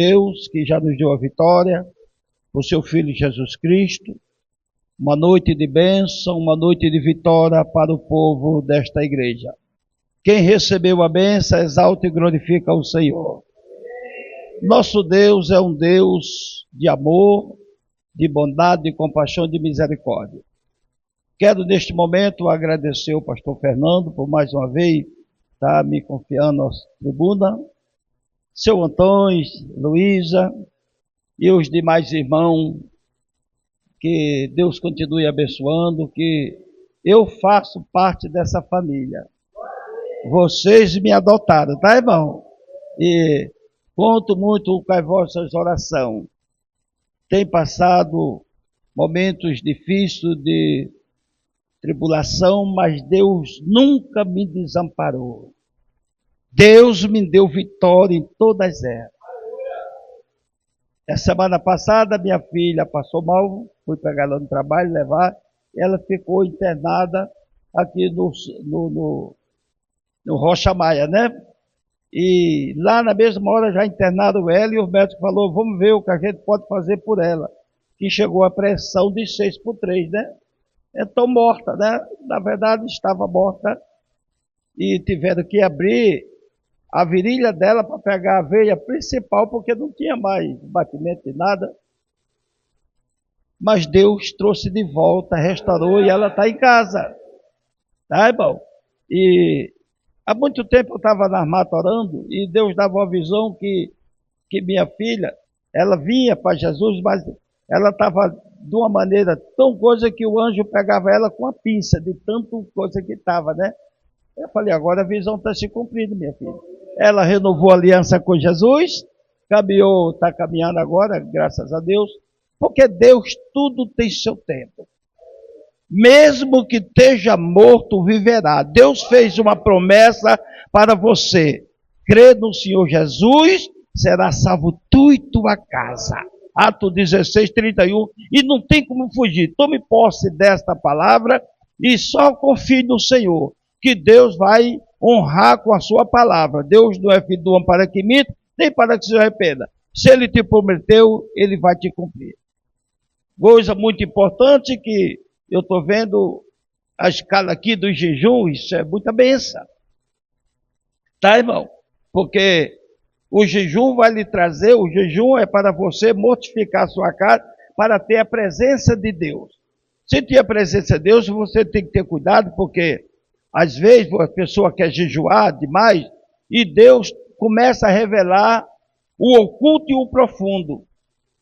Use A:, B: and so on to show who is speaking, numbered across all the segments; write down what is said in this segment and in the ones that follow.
A: Deus que já nos deu a vitória, por seu Filho Jesus Cristo, uma noite de bênção, uma noite de vitória para o povo desta igreja. Quem recebeu a bênção, exalta e glorifica o Senhor. Nosso Deus é um Deus de amor, de bondade, de compaixão e de misericórdia. Quero neste momento agradecer ao pastor Fernando por mais uma vez estar me confiando a tribuna, seu Antônio, Luísa e os demais irmãos, que Deus continue abençoando, que eu faço parte dessa família. Vocês me adotaram, tá, irmão? E conto muito com as vossas orações. Tem passado momentos difíceis de tribulação, mas Deus nunca me desamparou. Deus me deu vitória em todas elas. A semana passada, minha filha passou mal, fui pegar ela no trabalho, levar, ela ficou internada aqui no Rocha Maia, né? E lá na mesma hora já internaram ela e o médico falou, vamos ver o que a gente pode fazer por ela. Que chegou a pressão de 6/3, né? Então morta, né? Na verdade estava morta e tiveram que abrir a virilha dela para pegar a veia principal, porque não tinha mais batimento de nada. Mas Deus trouxe de volta, restaurou e ela está em casa. Tá, irmão? E há muito tempo eu estava na mata orando e Deus dava uma visão que minha filha, ela vinha para Jesus, mas ela estava de uma maneira tão coisa que o anjo pegava ela com a pinça, de tanto coisa que estava, né? Eu falei, agora a visão está se cumprindo, minha filha. Ela renovou a aliança com Jesus, caminhou, está caminhando agora, graças a Deus, porque Deus tudo tem seu tempo. Mesmo que esteja morto, viverá. Deus fez uma promessa para você. Crê no Senhor Jesus, será salvo tu e tua casa. Atos 16:31. E não tem como fugir. Tome posse desta palavra e só confie no Senhor, que Deus vai honrar com a sua palavra. Deus não é filho do homem para que minta, nem para que se arrependa. Se Ele te prometeu, Ele vai te cumprir. Coisa muito importante que eu estou vendo a escala aqui do jejum, isso é muita bênção. Tá, irmão? Porque o jejum vai lhe trazer, o jejum é para você mortificar a sua carne, para ter a presença de Deus. Se tem a presença de Deus, você tem que ter cuidado, porque às vezes a pessoa quer jejuar demais, e Deus começa a revelar o oculto e o profundo.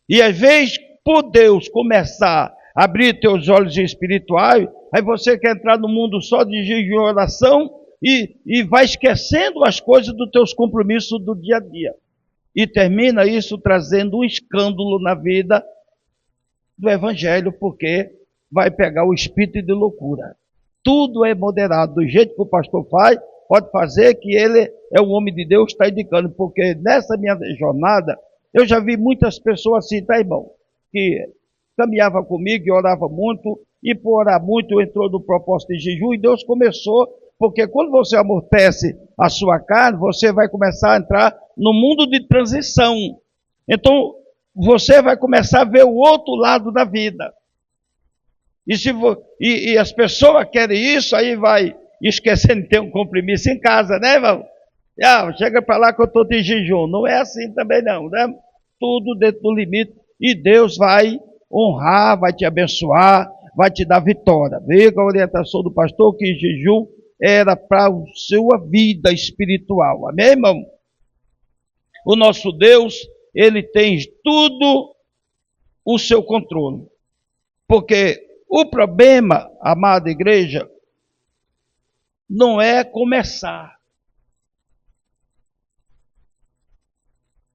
A: E às vezes, por Deus começar a abrir teus olhos espirituais, aí você quer entrar no mundo só de jejum e oração, e vai esquecendo as coisas dos teus compromissos do dia a dia. E termina isso trazendo um escândalo na vida do evangelho, porque vai pegar o espírito de loucura. Tudo é moderado, do jeito que o pastor faz, pode fazer, que ele é um homem de Deus, está indicando, porque nessa minha jornada, eu já vi muitas pessoas assim, tá, irmão, que caminhava comigo e orava muito, e por orar muito entrou no propósito de jejum, e Deus começou, porque quando você amortece a sua carne, você vai começar a entrar no mundo de transição. Então, você vai começar a ver o outro lado da vida. E as pessoas querem isso, aí vai esquecendo de ter um compromisso em casa, né, irmão? Chega para lá que eu estou de jejum. Não é assim também não, né? Tudo dentro do limite. E Deus vai honrar, vai te abençoar, vai te dar vitória. Veja a orientação do pastor que jejum era para a sua vida espiritual. Amém, irmão? O nosso Deus, Ele tem tudo o seu controle. Porque o problema, amada igreja, não é começar.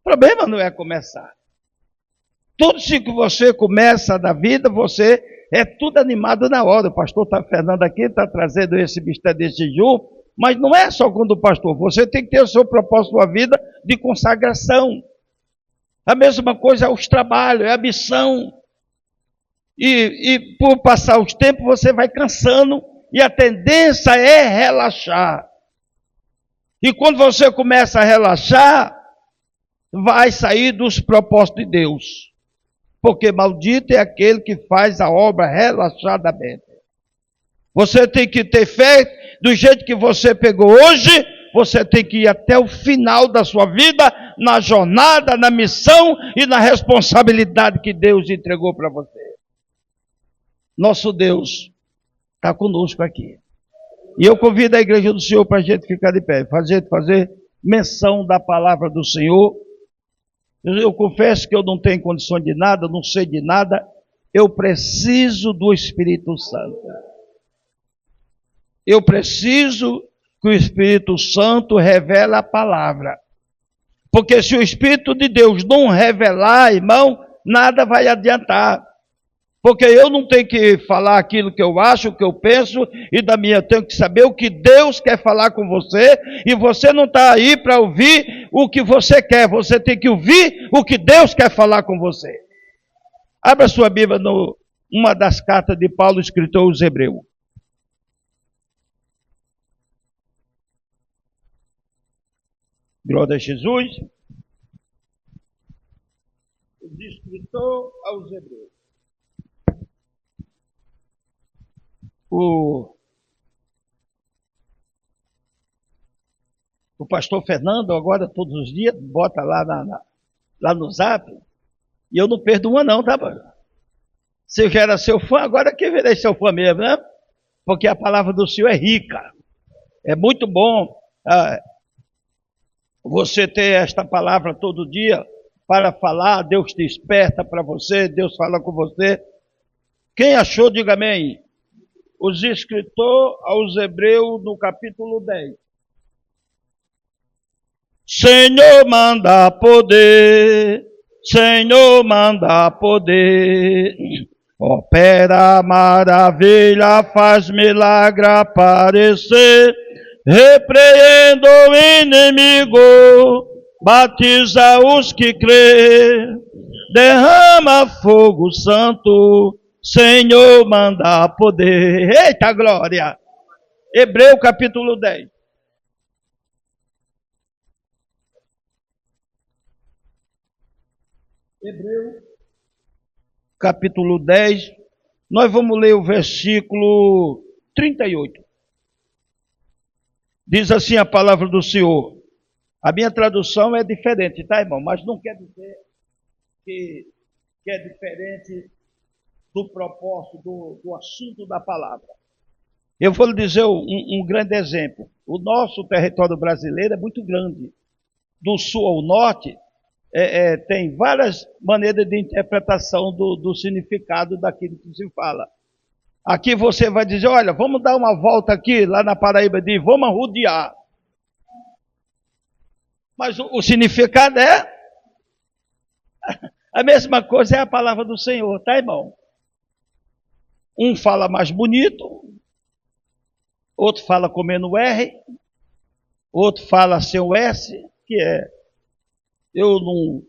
A: O problema não é começar. Tudo que você começa na vida, você é tudo animado na hora. O pastor Fernando aqui está trazendo esse mistério desse jejum, mas não é só quando o pastor, você tem que ter o seu propósito na vida de consagração. A mesma coisa é os trabalhos, é a missão. E por passar os tempos, você vai cansando, e a tendência é relaxar. E quando você começa a relaxar, vai sair dos propósitos de Deus. Porque maldito é aquele que faz a obra relaxadamente. Você tem que ter fé do jeito que você pegou hoje, você tem que ir até o final da sua vida, na jornada, na missão e na responsabilidade que Deus entregou para você. Nosso Deus está conosco aqui. E eu convido a igreja do Senhor para a gente ficar de pé, fazer menção da palavra do Senhor. Eu confesso que eu não tenho condição de nada, não sei de nada. Eu preciso do Espírito Santo. Eu preciso que o Espírito Santo revele a palavra. Porque se o Espírito de Deus não revelar, irmão, nada vai adiantar. Porque eu não tenho que falar aquilo que eu acho, o que eu penso, e da minha, eu tenho que saber o que Deus quer falar com você, e você não está aí para ouvir o que você quer, você tem que ouvir o que Deus quer falar com você. Abra sua Bíblia numa das cartas de Paulo, escritor aos Hebreus. Glória a Jesus. O escritor aos Hebreus. O pastor Fernando, agora todos os dias, bota lá no Zap, e eu não perdo uma não, tá, mano? Se eu já era seu fã, agora que virei seu fã mesmo, né? Porque a palavra do Senhor é rica. É muito bom você ter esta palavra todo dia para falar, Deus te desperta para você, Deus fala com você. Quem achou, diga amém. Os escritor aos Hebreus no capítulo 10. Senhor, manda poder, Senhor, manda poder. Opera maravilha, faz milagre aparecer. Repreenda o inimigo, batiza os que crê. Derrama fogo santo, Senhor, manda poder. Eita glória! Hebreu capítulo 10. Hebreu capítulo 10. Nós vamos ler o versículo 38. Diz assim a palavra do Senhor. A minha tradução é diferente, tá, irmão? Mas não quer dizer que é diferente do propósito, do assunto da palavra. Eu vou lhe dizer um grande exemplo. O nosso território brasileiro é muito grande. Do sul ao norte, tem várias maneiras de interpretação do significado daquilo que se fala. Aqui você vai dizer, olha, vamos dar uma volta aqui, lá na Paraíba, diz, vamos arrodear. Mas o significado é a mesma coisa, é a palavra do Senhor, tá, irmão? Um fala mais bonito, outro fala comendo R, outro fala sem o S, que é, eu não,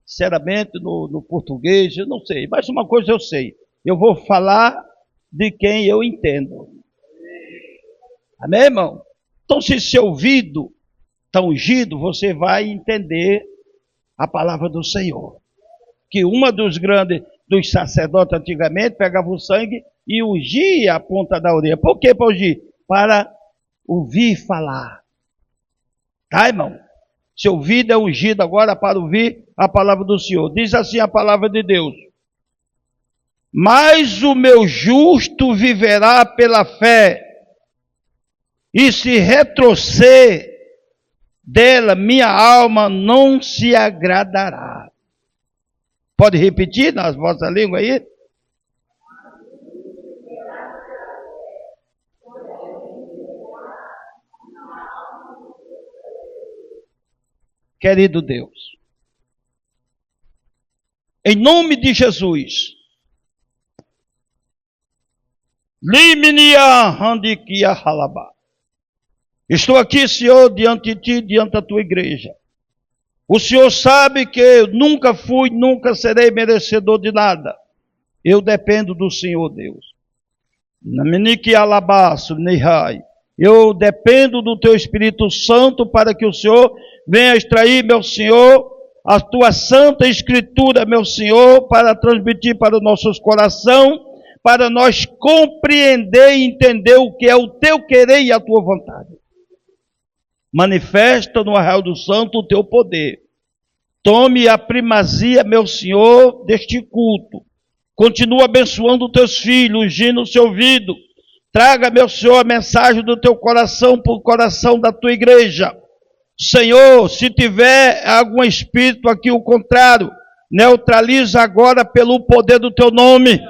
A: sinceramente, no português, eu não sei, mas uma coisa eu sei, eu vou falar de quem eu entendo. Amém, irmão? Então, se seu ouvido está ungido, você vai entender a palavra do Senhor. Que uma dos sacerdotes antigamente pegava o sangue e ungia a ponta da orelha. Por que para ungir? Para ouvir falar. Tá, irmão? Seu ouvido é ungido agora para ouvir a palavra do Senhor. Diz assim a palavra de Deus. Mas o meu justo viverá pela fé, e se retroceder dela, minha alma não se agradará. Pode repetir nas vossas línguas aí? Querido Deus, em nome de Jesus, estou aqui, Senhor, diante de Ti, diante da Tua igreja. O Senhor sabe que eu nunca fui, nunca serei merecedor de nada. Eu dependo do Senhor, Deus. Eu dependo do Teu Espírito Santo para que o Senhor venha extrair, meu Senhor, a tua santa escritura, meu Senhor, para transmitir para os nossos corações, para nós compreender e entender o que é o teu querer e a tua vontade. Manifesta no arraial do santo o teu poder. Tome a primazia, meu Senhor, deste culto. Continua abençoando os teus filhos, ungindo o seu ouvido. Traga, meu Senhor, a mensagem do teu coração para o coração da tua igreja. Senhor, se tiver algum espírito aqui o contrário, neutraliza agora pelo poder do teu nome.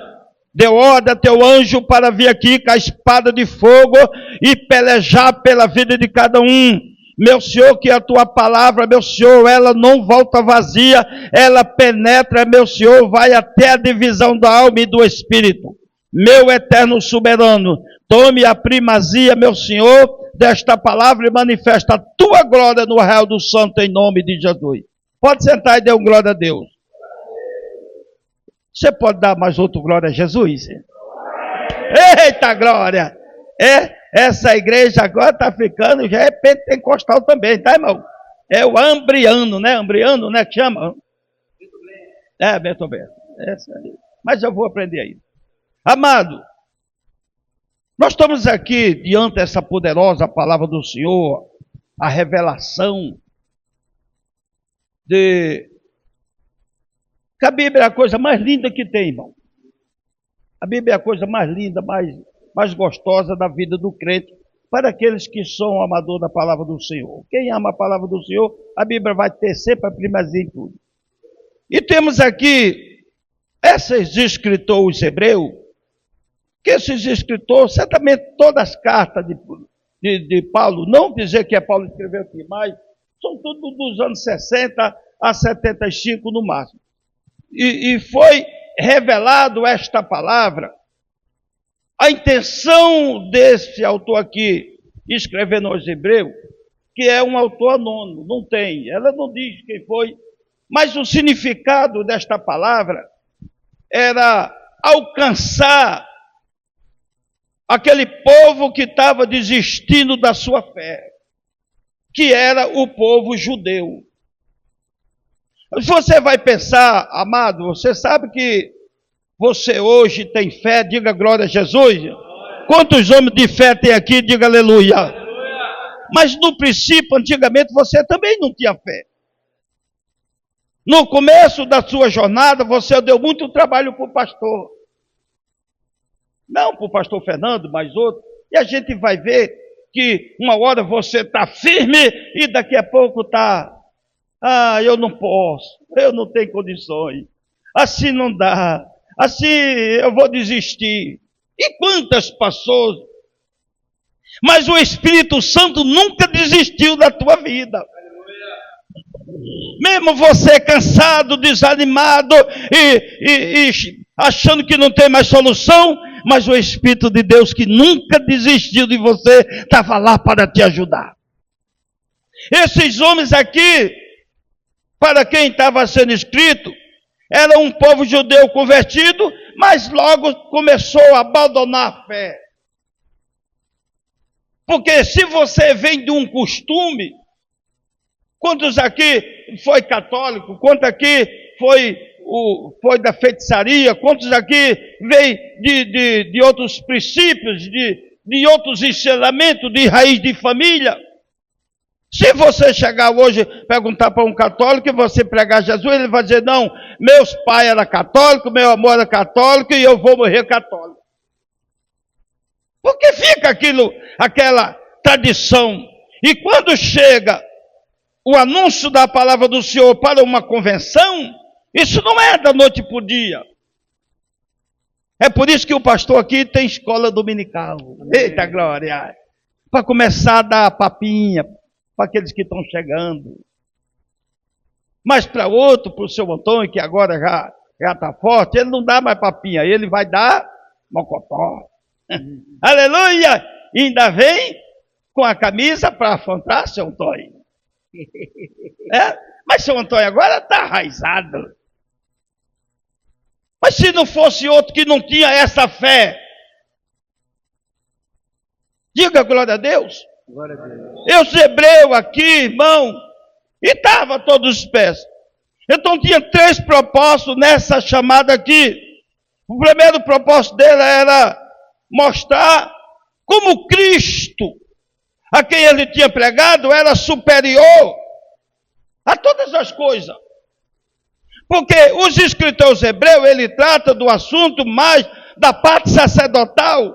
A: Dê ordem a teu anjo para vir aqui com a espada de fogo e pelejar pela vida de cada um. Meu Senhor, que a tua palavra, meu Senhor, ela não volta vazia, ela penetra, meu Senhor, vai até a divisão da alma e do espírito. Meu eterno soberano, tome a primazia, meu Senhor, desta palavra e manifesta a tua glória no arraial do santo em nome de Jesus. Pode sentar e dê glória a Deus. Você pode dar mais outro glória a Jesus? Eita glória! Essa igreja agora está ficando, já é pentecostal também, tá, irmão? É o ambriano, né? Ambriano, né? Que chama? Bento Bento. Mas eu vou aprender aí. Amado, nós estamos aqui diante dessa poderosa palavra do Senhor, a revelação de que a Bíblia é a coisa mais linda que tem, irmão. A Bíblia é a coisa mais linda, mais gostosa da vida do crente, para aqueles que são amadores da palavra do Senhor. Quem ama a palavra do Senhor, a Bíblia vai ter sempre a primazia em tudo. E temos aqui esses escritores hebreus, que esses escritores, certamente todas as cartas de Paulo, não dizer que é Paulo que escreveu aqui, mas são tudo dos anos 60 a 75 no máximo. E foi revelado esta palavra. A intenção desse autor aqui, escrevendo aos Hebreus, que é um autor anônimo, não tem, ela não diz quem foi, mas o significado desta palavra era alcançar aquele povo que estava desistindo da sua fé, que era o povo judeu. Você vai pensar, amado, você sabe que você hoje tem fé, diga glória a Jesus. Quantos homens de fé tem aqui, diga aleluia. Mas no princípio, antigamente, você também não tinha fé. No começo da sua jornada, você deu muito trabalho para o pastor. Não para o pastor Fernando, mas outro. E a gente vai ver que uma hora você está firme e daqui a pouco está... eu não posso, eu não tenho condições. Assim não dá. Assim eu vou desistir. E quantas pessoas? Mas o Espírito Santo nunca desistiu da tua vida. Mesmo você cansado, desanimado e achando que não tem mais solução, mas o Espírito de Deus que nunca desistiu de você, estava lá para te ajudar. Esses homens aqui, para quem estava sendo escrito, era um povo judeu convertido, mas logo começou a abandonar a fé. Porque se você vem de um costume, quantos aqui foi católico, quantos aqui foi da feitiçaria, quantos aqui veio de outros princípios, de outros ensinamentos, de raiz de família. Se você chegar hoje e perguntar para um católico e você pregar Jesus, ele vai dizer, não, meus pais eram católicos, meu amor era católico e eu vou morrer católico. Porque fica aquela tradição. E quando chega o anúncio da palavra do Senhor para uma convenção, isso não é da noite para o dia. É por isso que o pastor aqui tem escola dominical. Eita glória! Para começar a dar papinha para aqueles que estão chegando. Mas para outro, para o seu Antônio, que agora já está forte, ele não dá mais papinha, ele vai dar mocotó. Aleluia! E ainda vem com a camisa para afrontar seu Antônio. Mas seu Antônio agora está arraizado. Mas se não fosse outro que não tinha essa fé, diga glória a Deus. Glória a Deus. Eu zebreu aqui, irmão, e estava todos os pés. Então tinha 3 propósitos nessa chamada aqui. O primeiro propósito dele era mostrar como Cristo, a quem ele tinha pregado, era superior a todas as coisas. Porque os escritores hebreus, ele trata do assunto mais da parte sacerdotal.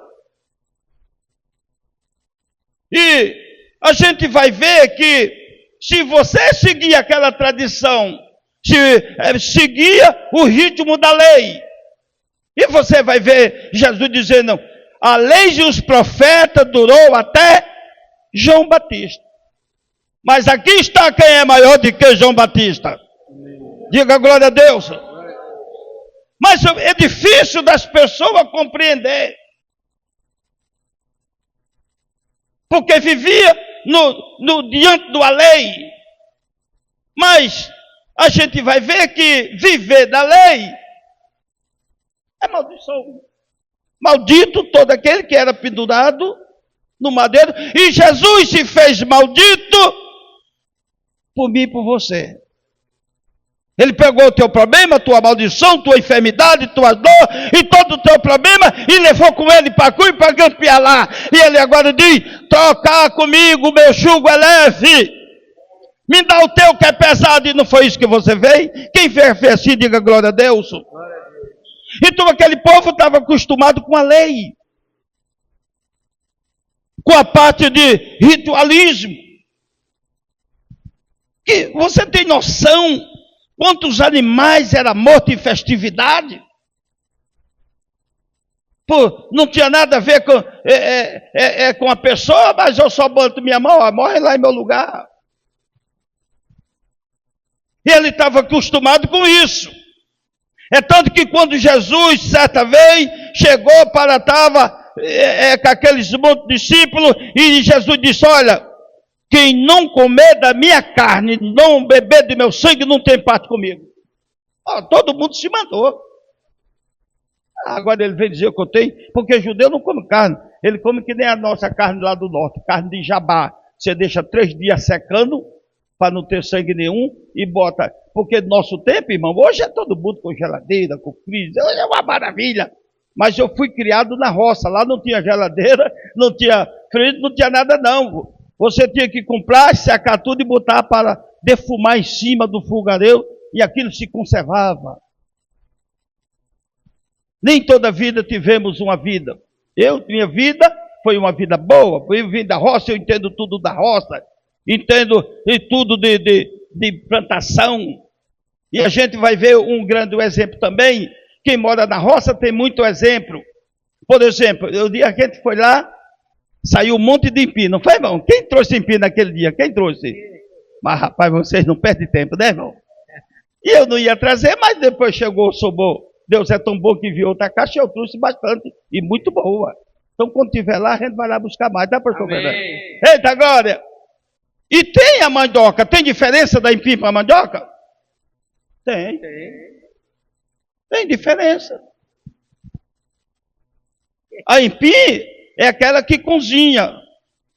A: E a gente vai ver que se você seguir aquela tradição, se seguia o ritmo da lei, e você vai ver Jesus dizendo, a lei e os profetas durou até João Batista. Mas aqui está quem é maior do que João Batista. Diga glória a Deus. Mas é difícil das pessoas compreender. Porque vivia diante da lei. Mas a gente vai ver que viver da lei é maldição. Maldito todo aquele que era pendurado no madeiro. E Jesus se fez maldito por mim e por você. Ele pegou o teu problema, tua maldição, tua enfermidade, tua dor e todo o teu problema e levou com ele para a cruz para campear lá. E ele agora diz, trocar comigo, meu jugo é leve. Me dá o teu que é pesado. E não foi isso que você fez? Quem fez assim, diga glória a Deus. Então aquele povo estava acostumado com a lei. Com a parte de ritualismo. Que você tem noção quantos animais eram mortos em festividade? Pô, não tinha nada a ver com a pessoa, mas eu só boto minha mão, ó, morre lá em meu lugar. E ele estava acostumado com isso. É tanto que quando Jesus, certa vez, chegou estava com aqueles muitos discípulos, e Jesus disse, olha, quem não comer da minha carne, não beber do meu sangue, não tem parte comigo. Todo mundo se mandou. Agora ele vem dizer o que eu tenho, porque judeu não come carne. Ele come que nem a nossa carne lá do norte, carne de jabá. Você deixa 3 dias secando, para não ter sangue nenhum, e bota. Porque no nosso tempo, irmão, hoje é todo mundo com geladeira, com freezer, hoje é uma maravilha. Mas eu fui criado na roça, lá não tinha geladeira, não tinha freezer, não tinha nada não. Você tinha que comprar, secar tudo e botar para defumar em cima do fogareiro, e aquilo se conservava. Nem toda vida tivemos uma vida. Minha vida foi uma vida boa, eu vim da roça, eu entendo tudo da roça, entendo tudo de plantação. E a gente vai ver um grande exemplo também. Quem mora na roça tem muito exemplo. Por exemplo, o dia que a gente foi lá, saiu um monte de empim, não foi, irmão? Quem trouxe empim naquele dia? Quem trouxe? Mas, rapaz, vocês não perdem tempo, né, irmão? E eu não ia trazer, mas depois chegou o sobor. Deus é tão bom que enviou outra caixa, eu trouxe bastante, e muito boa. Então, quando estiver lá, a gente vai lá buscar mais, tá, pastor Fernando? Eita, glória! E tem a mandioca, tem diferença da empim para a mandioca? Tem. Tem diferença. A empim é aquela que cozinha,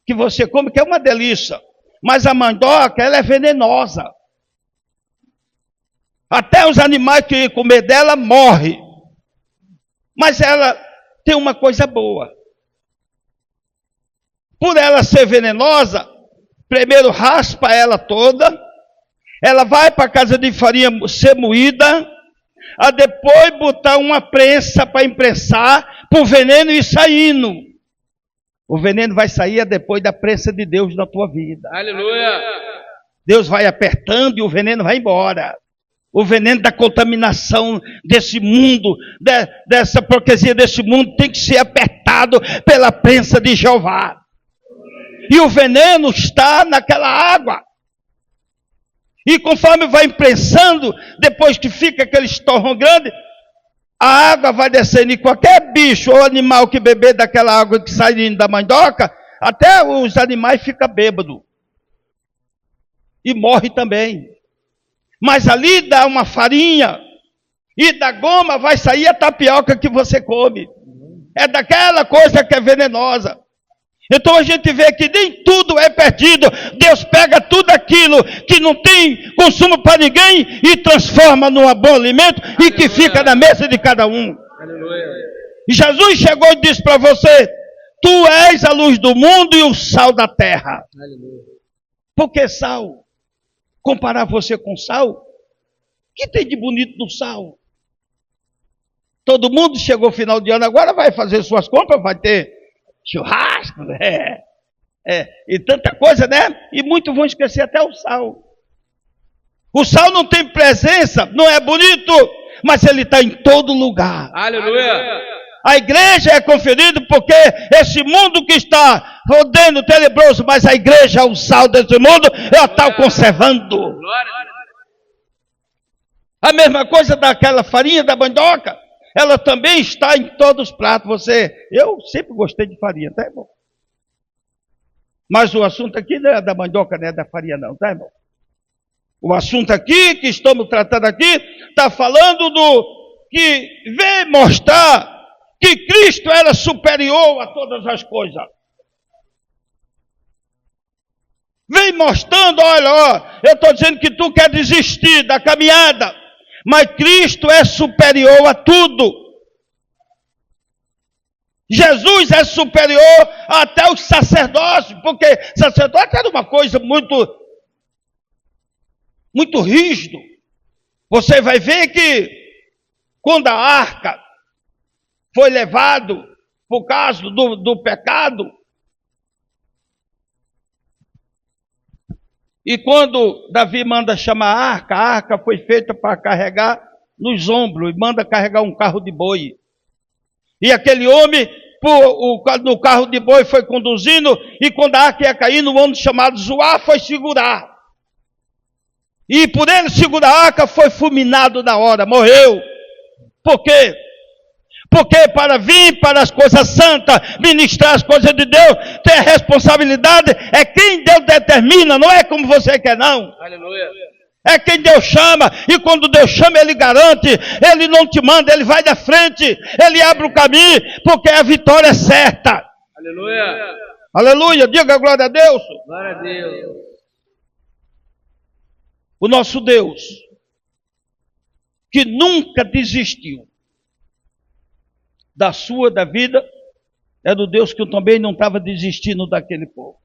A: que você come, que é uma delícia. Mas a mandioca, ela é venenosa. Até os animais que comer dela morrem. Mas ela tem uma coisa boa. Por ela ser venenosa, primeiro raspa ela toda, ela vai para a casa de farinha ser moída, a depois botar uma prensa para imprensar, para o veneno ir saindo. O veneno vai sair depois da prensa de Deus na tua vida.
B: Aleluia!
A: Deus vai apertando e o veneno vai embora. O veneno da contaminação desse mundo, dessa hipocrisia desse mundo, tem que ser apertado pela prensa de Jeová. E o veneno está naquela água. E conforme vai imprensando, depois que fica aquele torrão grande, a água vai descendo. E qualquer bicho ou animal que beber daquela água que sai da mandioca, até os animais ficam bêbados. E morre também. Mas ali dá uma farinha, e da goma vai sair a tapioca que você come. É daquela coisa que é venenosa. Então a gente vê que nem tudo é perdido. Deus pega tudo aquilo que não tem consumo para ninguém e transforma num bom alimento. Aleluia. E que fica na mesa de cada um. Aleluia. E Jesus chegou e disse para você: tu és a luz do mundo e o sal da terra. Aleluia. Por que sal? Comparar você com sal? O que tem de bonito no sal? Todo mundo chegou final de ano agora, vai fazer suas compras, vai ter churrasco, e tanta coisa, né? E muitos vão esquecer até o sal. O sal não tem presença, não é bonito, mas ele está em todo lugar. Aleluia! A igreja é conferida porque esse mundo que está rodando tenebroso, mas a igreja é o sal desse mundo, ela está o conservando. A mesma coisa daquela farinha da mandioca. Ela também está em todos os pratos. Eu sempre gostei de farinha, tá, irmão? Mas o assunto aqui não é da mandioca, não é da farinha, não, tá, irmão? O assunto aqui, que estamos tratando aqui, está falando do que vem mostrar que Cristo era superior a todas as coisas. Vem mostrando, olha, eu estou dizendo que tu quer desistir da caminhada. Mas Cristo é superior a tudo. Jesus é superior até os sacerdotes, porque sacerdote era uma coisa muito rígido. Você vai ver que quando a arca foi levado por causa do pecado, e quando Davi manda chamar a arca foi feita para carregar nos ombros, e manda carregar um carro de boi. E aquele homem, no carro de boi, foi conduzindo, e quando a arca ia cair, no homem chamado Zoar foi segurar. E por ele segurar a arca, foi fulminado na hora, morreu. Por quê? Porque para vir para as coisas santas, ministrar as coisas de Deus, ter responsabilidade, é quem Deus determina, não é como você quer, não. Aleluia. É quem Deus chama, e quando Deus chama, Ele garante, Ele não te manda, Ele vai da frente, Ele abre o caminho, porque a vitória é certa. Aleluia. Aleluia, diga glória a Deus. Glória a Deus. O nosso Deus, que nunca desistiu da vida, é do Deus que eu também não estava desistindo daquele povo.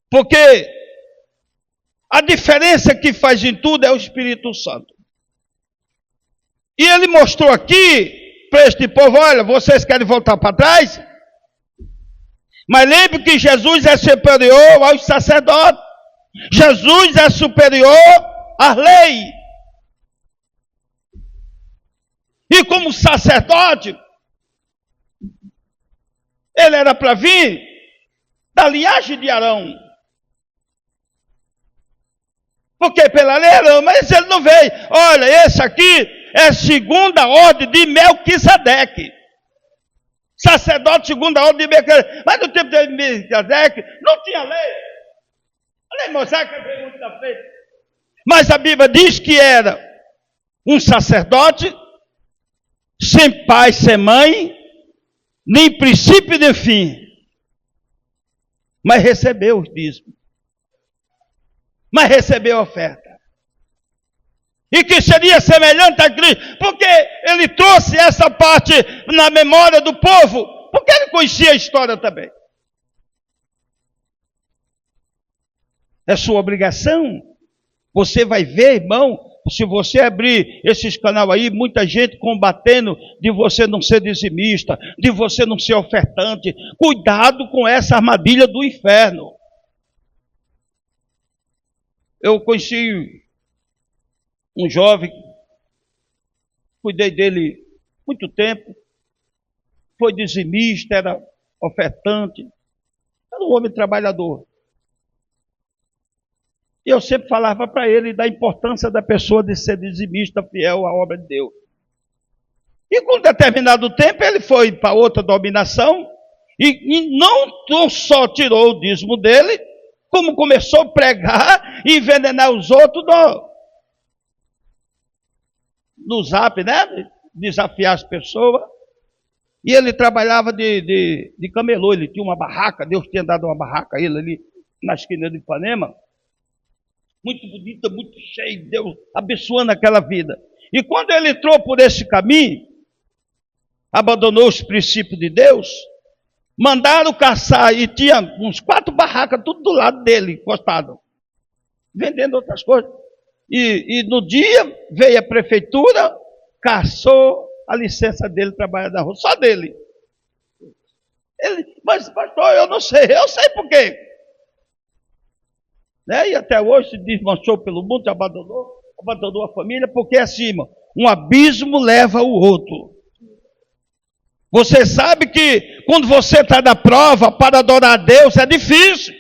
A: Porque a diferença que faz em tudo é o Espírito Santo. E ele mostrou aqui para este povo: olha, vocês querem voltar para trás? Mas lembre que Jesus é superior aos sacerdotes. Jesus é superior à lei. E como sacerdote, ele era para vir da linhagem de Arão. Porque pela lei Arão, mas ele não veio. Olha, esse aqui é segunda ordem de Melquisedeque. Sacerdote segunda ordem de Melquisedeque. Mas no tempo de Melquisedeque não tinha lei. A lei mosaica veio muito da frente. Mas a Bíblia diz que era um sacerdote sem pai, sem mãe, nem princípio nem fim, mas recebeu os dízimos, mas recebeu a oferta, e que seria semelhante a Cristo, porque ele trouxe essa parte na memória do povo, porque ele conhecia a história também. É sua obrigação. Você vai ver, irmão, se você abrir esses canais aí, muita gente combatendo de você não ser dizimista, de você não ser ofertante. Cuidado com essa armadilha do inferno. Eu conheci um jovem, cuidei dele muito tempo, foi dizimista, era ofertante, era um homem trabalhador. E eu sempre falava para ele da importância da pessoa de ser dizimista, fiel à obra de Deus. E com um determinado tempo ele foi para outra dominação e não só tirou o dízimo dele, como começou a pregar e envenenar os outros no zap, né? Desafiar as pessoas. E ele trabalhava de camelô, ele tinha uma barraca, Deus tinha dado uma barraca a ele ali na esquina de Ipanema. Muito bonita, muito cheia, Deus abençoando aquela vida. E quando ele entrou por esse caminho, abandonou os princípios de Deus, mandaram caçar e tinha uns 4 barracas, tudo do lado dele, encostado, vendendo outras coisas. E no dia veio a prefeitura, caçou a licença dele trabalhar na rua, só dele. Mas pastor, eu sei por quê. Né? E até hoje se desmanchou pelo mundo, abandonou a família, porque assim, um abismo leva o outro. Você sabe que quando você está na prova para adorar a Deus é difícil.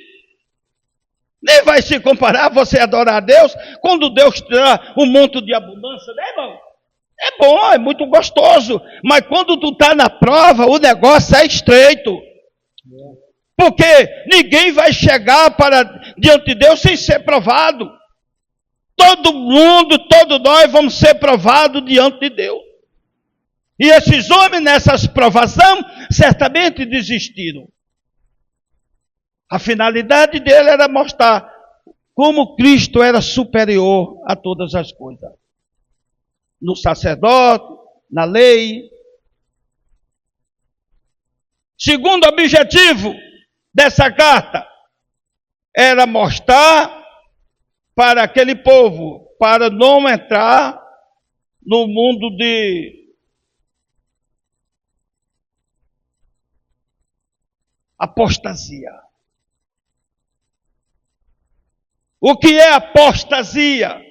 A: Nem vai se comparar você adorar a Deus quando Deus traz um monte de abundância, né, irmão? É bom, é muito gostoso. Mas quando tu está na prova, o negócio é estreito. Porque ninguém vai chegar diante de Deus sem ser provado. Todo mundo, todos nós vamos ser provados diante de Deus. E esses homens, nessas provações, certamente desistiram. A finalidade dele era mostrar como Cristo era superior a todas as coisas. No sacerdote, na lei. Segundo objetivo dessa carta era mostrar para aquele povo, para não entrar no mundo de apostasia. O que é apostasia?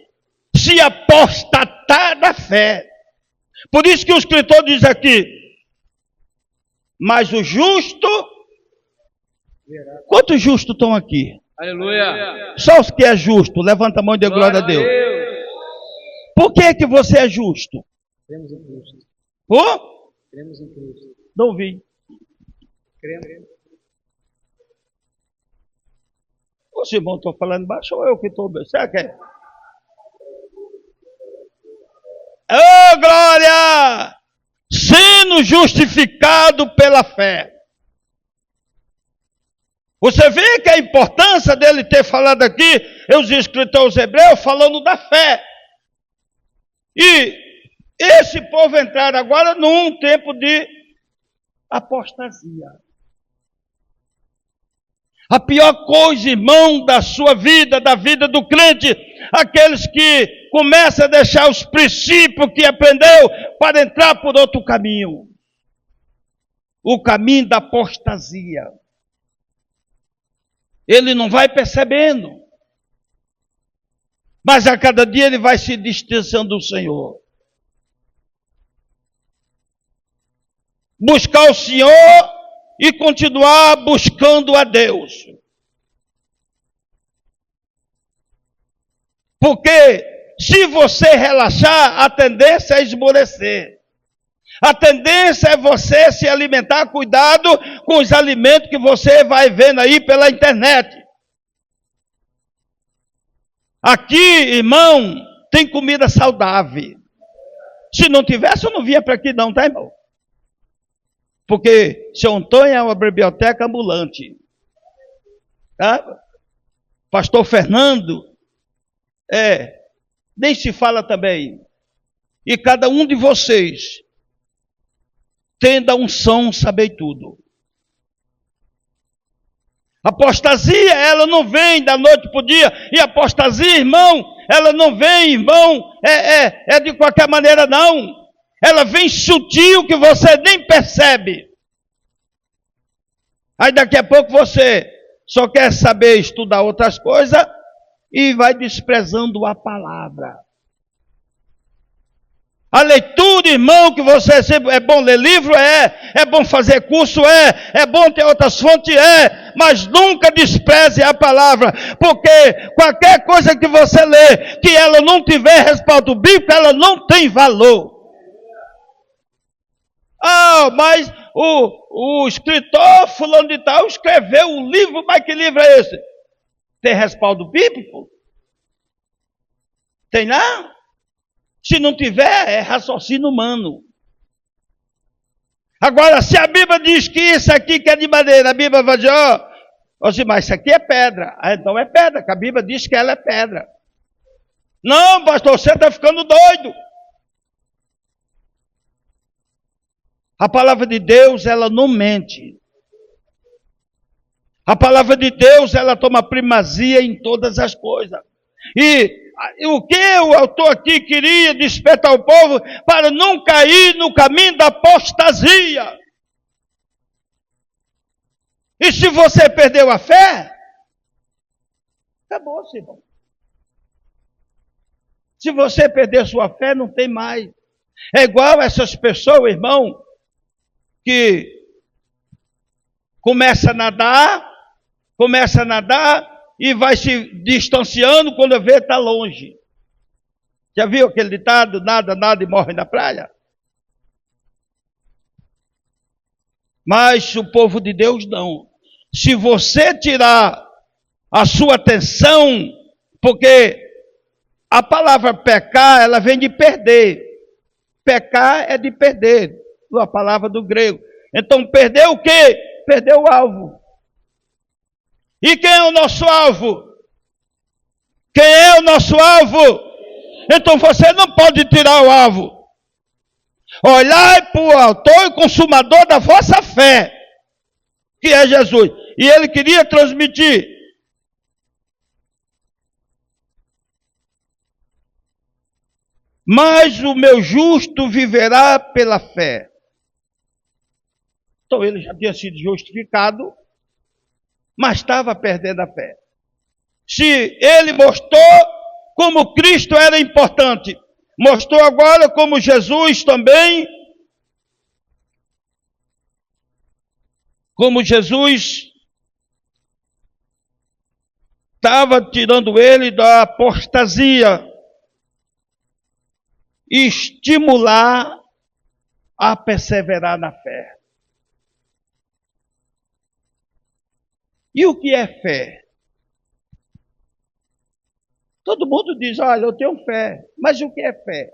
A: Se apostatar da fé. Por isso que o escritor diz aqui, mas o justo, quantos justos estão aqui?
B: Aleluia.
A: Só os que é justo, levanta a mão e dê glória a Deus. Por que você é justo?
B: Cremos em Cristo.
A: Oh?
B: Cremos em Cristo.
A: Não ouvi.
B: Cremos.
A: Os irmãos estão falando baixo ou eu que estou bem? Será que é? Oh, glória! Sendo justificado pela fé. Você vê que a importância dele ter falado aqui, os escritores hebreus falando da fé. E esse povo entrar agora num tempo de apostasia. A pior coisa, irmão, da sua vida, da vida do crente, aqueles que começam a deixar os princípios que aprendeu para entrar por outro caminho. O caminho da apostasia. Ele não vai percebendo. Mas a cada dia ele vai se distanciando do Senhor. Buscar o Senhor e continuar buscando a Deus. Porque se você relaxar, a tendência é esmorecer. A tendência é você se alimentar, cuidado com os alimentos que você vai vendo aí pela internet. Aqui, irmão, tem comida saudável. Se não tivesse, eu não vinha para aqui não, tá, irmão? Porque seu Antônio é uma biblioteca ambulante. Tá? Pastor Fernando, nem se fala também. E cada um de vocês tenda a unção saber tudo. Apostasia, ela não vem da noite para o dia. E apostasia, irmão, ela não vem, irmão, de qualquer maneira não. Ela vem sutil que você nem percebe. Aí daqui a pouco você só quer saber estudar outras coisas e vai desprezando a palavra. A leitura, irmão, que você sempre é bom ler livro, é bom fazer curso, é bom ter outras fontes, mas nunca despreze a palavra, porque qualquer coisa que você lê, que ela não tiver respaldo bíblico, ela não tem valor. Ah, mas o escritor fulano de tal escreveu um livro, mas que livro é esse? Tem respaldo bíblico? Tem não? Se não tiver, é raciocínio humano. Agora, se a Bíblia diz que isso aqui que é de madeira, a Bíblia vai dizer, mas isso aqui é pedra. Então é pedra, que a Bíblia diz que ela é pedra. Não, pastor, você está ficando doido. A palavra de Deus, ela não mente. A palavra de Deus, ela toma primazia em todas as coisas. E o que o autor aqui queria despertar o povo para não cair no caminho da apostasia. E se você perdeu a fé, acabou, irmão. Se você perder sua fé, não tem mais. É igual essas pessoas, irmão, que começa a nadar e vai se distanciando quando vê está longe. Já viu aquele ditado, nada e morre na praia? Mas o povo de Deus não. Se você tirar a sua atenção, porque a palavra pecar, ela vem de perder. Pecar é de perder, a palavra do grego. Então, perder o quê? Perder o alvo. E quem é o nosso alvo? Quem é o nosso alvo? Então você não pode tirar o alvo. Olhai para o autor e consumador da vossa fé, que é Jesus. E ele queria transmitir. Mas o meu justo viverá pela fé. Então ele já tinha sido justificado, mas estava perdendo a fé. Se ele mostrou como Cristo era importante, mostrou agora como Jesus também, como Jesus estava tirando ele da apostasia e estimular a perseverar na fé. E o que é fé? Todo mundo diz, olha, eu tenho fé. Mas o que é fé?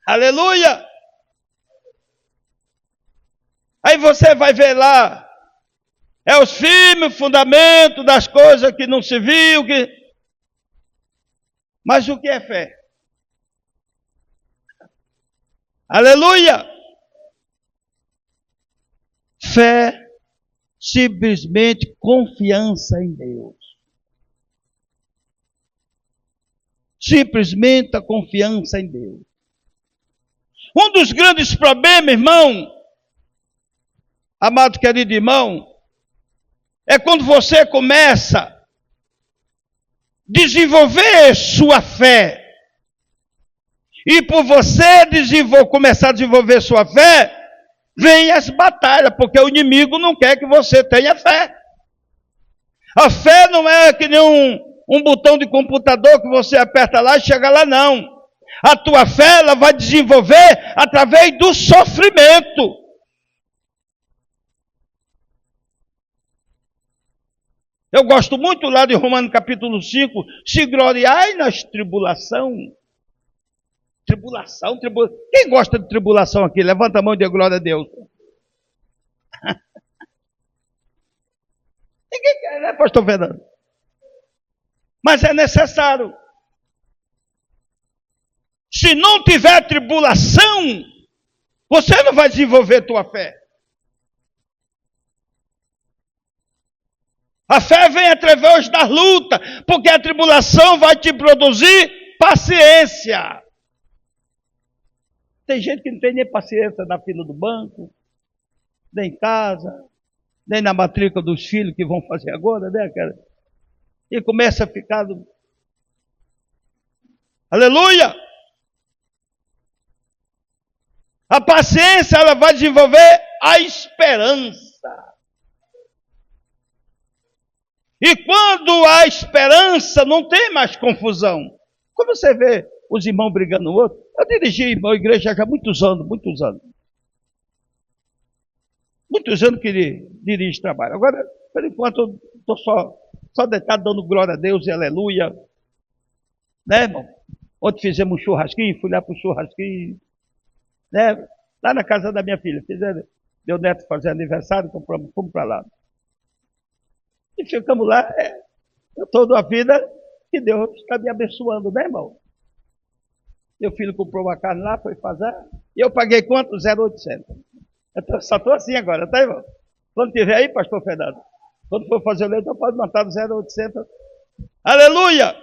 A: Aleluia! Aí você vai ver lá, é os firmes fundamentos das coisas que não se viu. Mas o que é fé? Aleluia! Fé, simplesmente confiança em Deus. Simplesmente a confiança em Deus. Um dos grandes problemas, irmão, amado querido irmão, é quando você começa a desenvolver sua fé. E por você começar a desenvolver sua fé, vem as batalhas, porque o inimigo não quer que você tenha fé. A fé não é que nem um botão de computador que você aperta lá e chega lá, não. A tua fé, ela vai desenvolver através do sofrimento. Eu gosto muito lá de Romanos capítulo 5, se gloriai nas tribulação. Tribulação. Quem gosta de tribulação aqui? Levanta a mão e dê glória a Deus. Ninguém quer, né, pastor Fernando? Mas é necessário. Se não tiver tribulação, você não vai desenvolver tua fé. A fé vem através da luta, porque a tribulação vai te produzir paciência. Tem gente que não tem nem paciência na fila do banco, nem em casa, nem na matrícula dos filhos que vão fazer agora, né, cara? E começa a ficar... Aleluia! A paciência, ela vai desenvolver a esperança. E quando há esperança, não tem mais confusão. Quando você vê os irmãos brigando no outro, eu dirigi a igreja já há muitos anos. Muitos anos que dirijo trabalho. Agora, por enquanto, eu estou só deitado dando glória a Deus e aleluia. Né, irmão? Ontem fizemos um churrasquinho, fui lá para o churrasquinho. Né? lá na casa da minha filha. Meu neto fazer aniversário, fomos para lá. E ficamos lá, toda a vida que Deus está me abençoando, né, irmão? Meu filho comprou uma carne lá, foi fazer, e eu paguei quanto? 0,800. Só estou assim agora, tá, irmão? Quando tiver aí, pastor Fernando, quando for fazer o leite, eu posso matar no 0,800. Aleluia!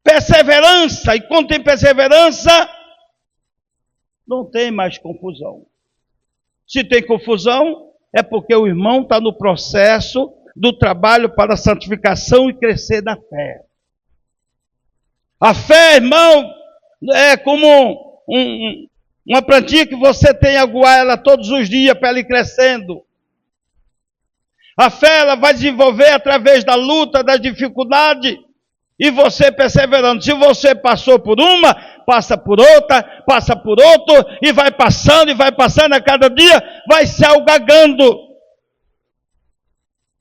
A: Perseverança, e quando tem perseverança, não tem mais confusão. Se tem confusão, é porque o irmão está no processo do trabalho para a santificação e crescer na fé. A fé, irmão, é como uma plantinha que você tem que aguar ela todos os dias para ela ir crescendo. A fé, ela vai desenvolver através da luta, da dificuldade, e você perseverando. Se você passou por uma, passa por outra, passa por outro, e vai passando, a cada dia vai se algagando.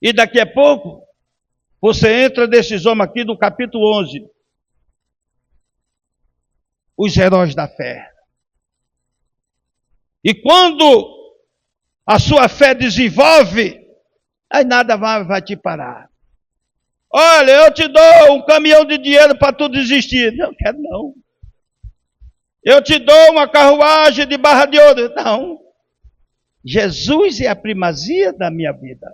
A: E daqui a pouco, você entra nesses homens aqui do capítulo 11. Os heróis da fé. E quando a sua fé desenvolve, aí nada vai te parar. Olha, eu te dou um caminhão de dinheiro para tu desistir. Não quero não. Eu te dou uma carruagem de barra de ouro. Não. Jesus é a primazia da minha vida.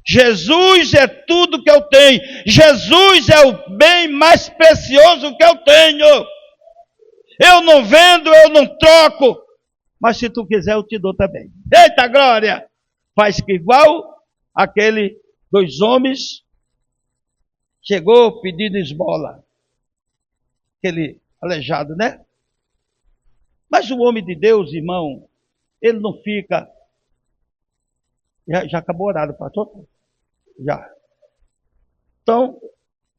A: Jesus é tudo que eu tenho. Jesus é o bem mais precioso que eu tenho. Eu não vendo, eu não troco. Mas se tu quiser, eu te dou também. Eita glória! Faz que igual aquele dois homens chegou pedindo esmola. Aquele aleijado, né? Mas o homem de Deus, irmão, ele não fica... Já acabou o horário, pastor? Já. Então,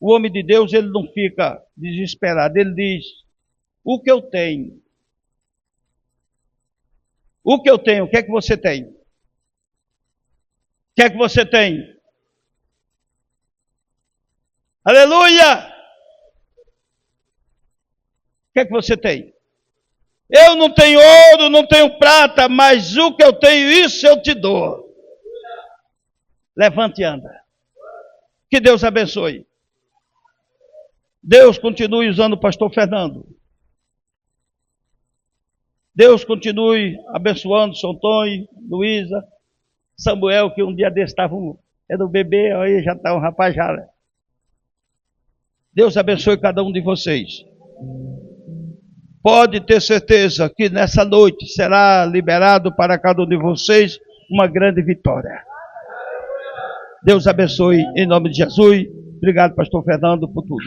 A: o homem de Deus, ele não fica desesperado. Ele diz, o que eu tenho? O que eu tenho? O que é que você tem? O que é que você tem? Aleluia! O que é que você tem? Eu não tenho ouro, não tenho prata, mas o que eu tenho, isso eu te dou. Levante e anda. Que Deus abençoe. Deus continue usando o pastor Fernando. Deus continue abençoando São Antônio, Luísa, Samuel, que um dia desse estava era um bebê, aí já está um rapaz já. Né? Deus abençoe cada um de vocês. Pode ter certeza que nessa noite será liberado para cada um de vocês uma grande vitória. Deus abençoe em nome de Jesus. Obrigado, pastor Fernando, por tudo.